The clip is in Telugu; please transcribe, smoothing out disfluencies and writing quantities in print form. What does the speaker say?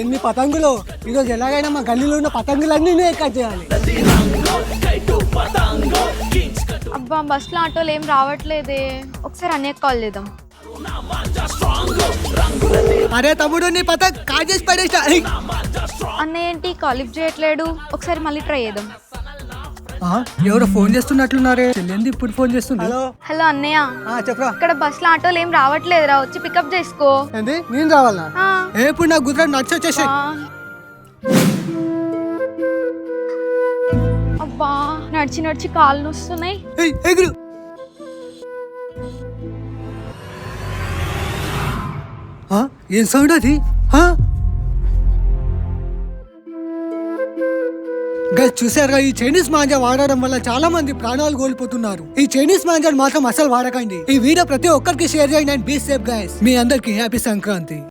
ఎన్ని పతంగులు ఈరోజు ఎలాగైనా మా గల్లీలో ఉన్న పతంగులన్నీ కట్ చేయాలి. అబ్బా బస్సులో ఆటోలు ఏం రావట్లేదే, ఒకసారి అన్నయ్య కాల్ చేద్దాం. అరే తమ్ముడు నీ పతంగ్ కాట్ చేసి పడేసా. అన్నయ్య ఏంటి కాల్ లిఫ్ట్ చేయట్లేడు, ఒకసారి మళ్ళీ ట్రై చేద్దాం. ఎవరో ఫోన్ చేస్తున్నట్లున్నారే. చెల్లెంది ఇప్పుడు ఫోన్ చేస్తుంది. హలో హలో అన్నయ్య, చెప్పరా. ఇక్కడ బస్సులో ఆటోలు ఏం రావట్లేదురా, వచ్చి పికప్ చేసుకో. ఏంది నేను రావాలా? ఇప్పుడు నాకు గుజరాత్ నడిచి వచ్చేసి. అబ్బా నడిచి నడిచి కాళ్ళు నొస్తున్నాయి. ఏం సౌండ్ అది? చూసారుగా, ఈ చైనీస్ మాంజా వాడడం వల్ల చాలా మంది ప్రాణాలు కోల్పోతున్నారు. ఈ చైనీస్ మాంజాను మాత్రం అసలు వాడకండి. ఈ వీడియో ప్రతి ఒక్కరికి షేర్ చేయండి. And be safe guys. మీ అందరికి హ్యాపీ సంక్రాంతి.